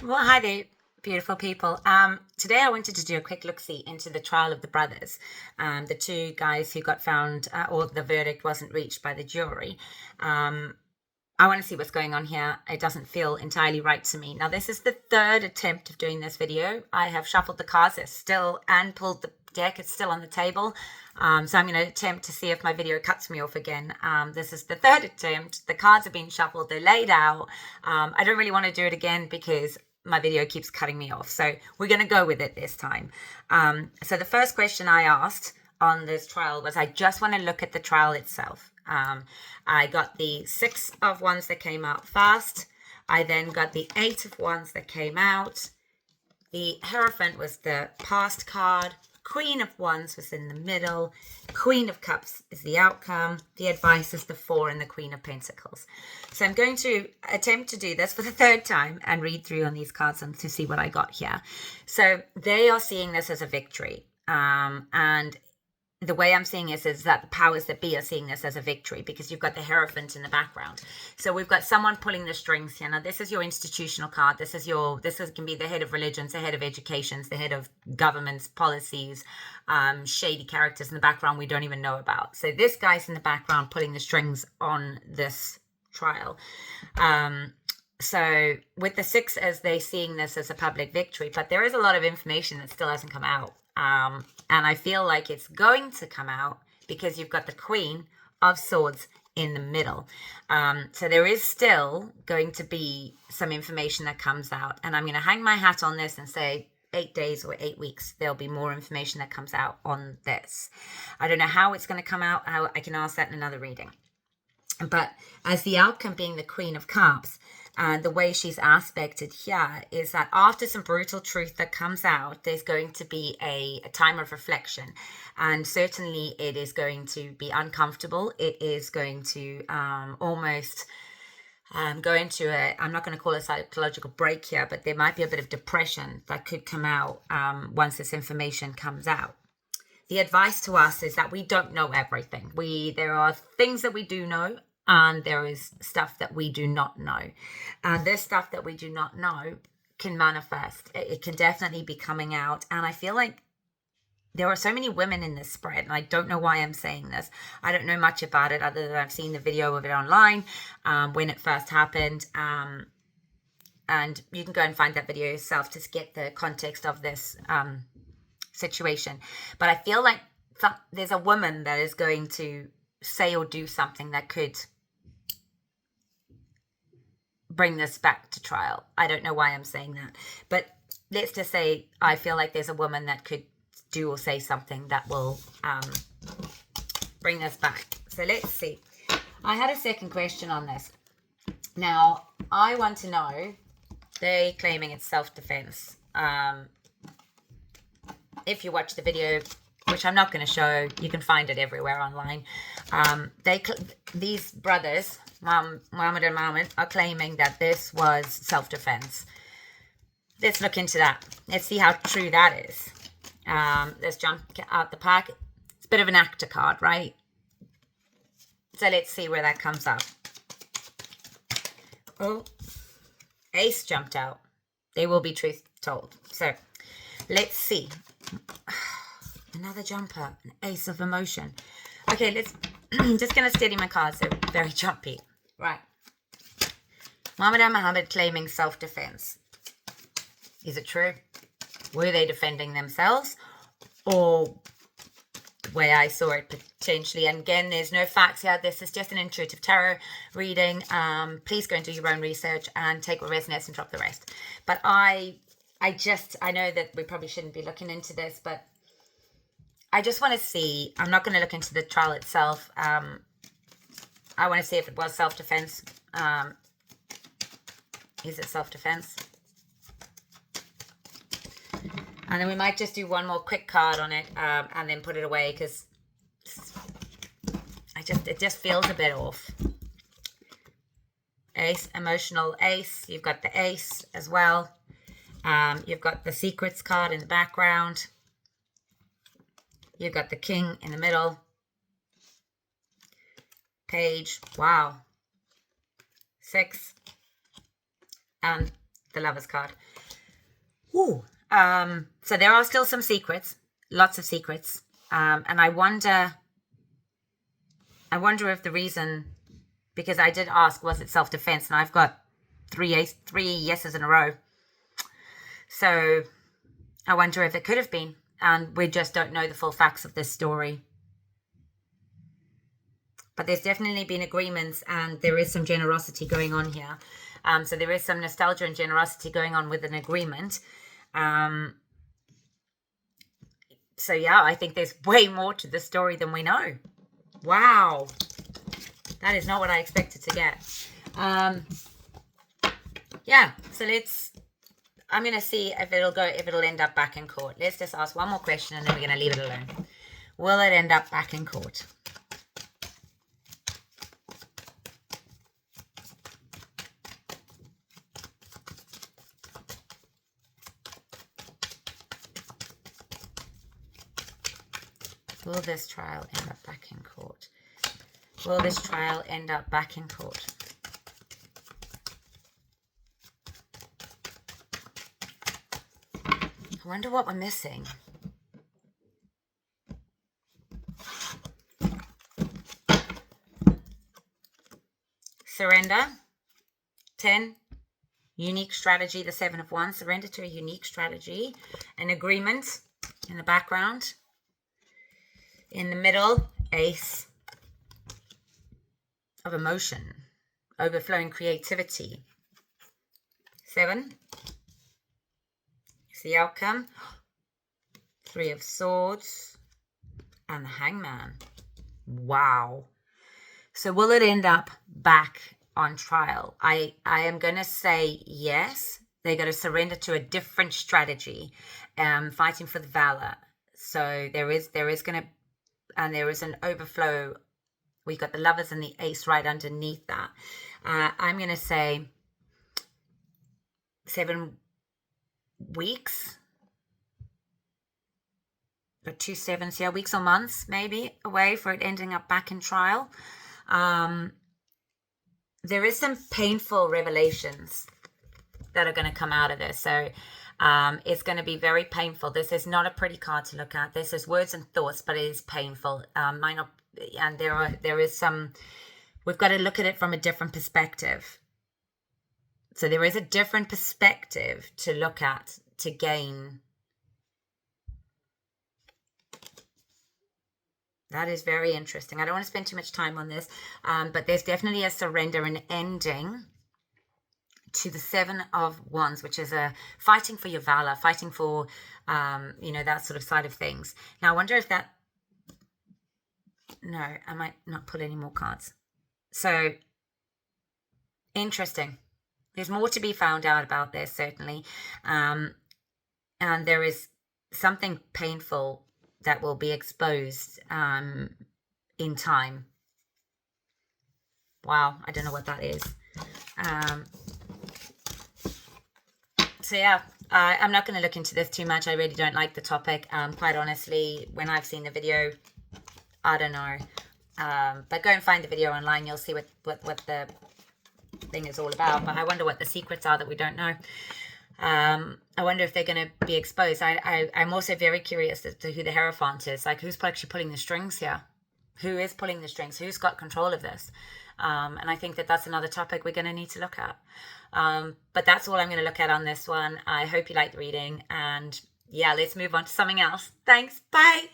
Well, hi there, beautiful people. Today I wanted to do a quick look-see into the trial of the brothers, the two guys who got found, or the verdict wasn't reached by the jury. I want to see what's going on here. It doesn't feel entirely right to me. Now, this is the third attempt of doing this video. I have shuffled the cards. They're still, and pulled the deck. It's still on the table. So I'm going to attempt to see if my video cuts me off again. This is the third attempt. The cards have been shuffled. They're laid out. I don't really want to do it again because my video keeps cutting me off. So we're going to go with it this time. So the first question I asked on this trial was, I just want to look at the trial itself. I got the 6 of Wands that came out first. I then got the 8 of Wands that came out. The Hierophant was the past card. Queen of Wands was in the middle. Queen of Cups is the outcome. The advice is the 4 and the Queen of Pentacles. So I'm going to attempt to do this for the third time and read through on these cards and to see what I got here. So they are seeing this as a victory. And the way I'm seeing this is that the powers that be are seeing this as a victory because you've got the Hierophant in the background. So we've got someone pulling the strings here. Now, this is your institutional card. This can be the head of religions, the head of educations, the head of governments, policies, shady characters in the background we don't even know about. So this guy's in the background pulling the strings on this trial. So with the 6, as they're seeing this as a public victory, but there is a lot of information that still hasn't come out. And I feel like it's going to come out because you've got the Queen of Swords in the middle. So there is still going to be some information that comes out. And I'm going to hang my hat on this and say 8 days or 8 weeks, there'll be more information that comes out on this. I don't know how it's going to come out. How I can ask that in another reading. But as the outcome being the Queen of Cups, the way she's aspected here is that after some brutal truth that comes out, there's going to be a time of reflection. And certainly it is going to be uncomfortable. It is going to almost go into I'm not going to call it a psychological break here, but there might be a bit of depression that could come out once this information comes out. The advice to us is that we don't know everything. There are things that we do know, and there is stuff that we do not know. And this stuff that we do not know can manifest. It can definitely be coming out. And I feel like there are so many women in this spread, and I don't know why I'm saying this. I don't know much about it other than I've seen the video of it online when it first happened. And you can go and find that video yourself to get the context of this situation. But I feel like there's a woman that is going to say or do something that could bring this back to trial. I don't know why I'm saying that, but let's just say I feel like there's a woman that could do or say something that will bring this back. So let's see. I had a second question on this. Now, I want to know, they claiming it's self-defense. If you watch the video, which I'm not going to show, you can find it everywhere online. These brothers, Muhammad and Muhammad, are claiming that this was self-defense. Let's look into that. Let's see how true that is. Let's jump out the pack. It's a bit of an actor card, right? So let's see where that comes up. Oh, Ace jumped out. There will be truth told. So let's see. Another jumper, an Ace of emotion. Okay, just going to steady my cards. They're very jumpy. Right. Muhammad and Muhammad claiming self-defense. Is it true? Were they defending themselves? Or the way I saw it potentially? And again, there's no facts here. This is just an intuitive tarot reading. Please go and do your own research and take what resonates and drop the rest. But I know that we probably shouldn't be looking into this, but I just want to see. I'm not going to look into the trial itself. I want to see if it was self-defense. Is it self-defense? And then we might just do one more quick card on it and then put it away because it just feels a bit off. Ace, emotional Ace. You've got the Ace as well. You've got the Secrets card in the background. You've got the King in the middle. Page, wow. 6. And the Lovers card. Ooh. So there are still some secrets, lots of secrets. And I wonder if the reason, because I did ask, was it self-defense? And I've got three yeses in a row. So I wonder if it could have been, and we just don't know the full facts of this story. But there's definitely been agreements, and there is some generosity going on here. So there is some nostalgia and generosity going on with an agreement. So yeah, I think there's way more to the story than we know. Wow. That is not what I expected to get. Yeah, so I'm going to see if it'll end up back in court. Let's just ask one more question and then we're going to leave it alone. Will it end up back in court? Will this trial end up back in court? Will this trial end up back in court? I wonder what we're missing. Surrender. 10. Unique strategy, the 7 of Wands. Surrender to a unique strategy. An agreement in the background. In the middle, Ace of emotion. Overflowing creativity. 7. It's the outcome. 3 of Swords. And the Hangman. Wow. So will it end up back on trial? I am going to say yes. They're going to surrender to a different strategy. Fighting for the valor. So there is going to, and there is an overflow. We've got the Lovers and the Ace right underneath that. I'm going to say 7 weeks. But 2 7s, yeah, weeks or months maybe away for it ending up back in trial. There is some painful revelations that are going to come out of this. So it's going to be very painful. This is not a pretty card to look at. This is words and thoughts, but it is painful. Might not, and there is some, we've got to look at it from a different perspective. So there is a different perspective to look at to gain. That is very interesting. I don't want to spend too much time on this, but there's definitely a surrender and ending to the 7 of Wands, which is a fighting for your valor, fighting for, that sort of side of things. Now, I wonder if that, no, I might not pull any more cards. So, interesting. There's more to be found out about this, certainly. And there is something painful that will be exposed in time. Wow, I don't know what that is. So yeah, I'm not going to look into this too much. I really don't like the topic. Quite honestly, when I've seen the video, I don't know. But go and find the video online. You'll see what the thing is all about. But I wonder what the secrets are that we don't know. I wonder if they're going to be exposed. I'm also very curious as to who the Hierophant is. Like, who's actually pulling the strings here? Who is pulling the strings? Who's got control of this? And I think that that's another topic we're going to need to look at. But that's all I'm going to look at on this one. I hope you liked the reading. And yeah, let's move on to something else. Thanks. Bye.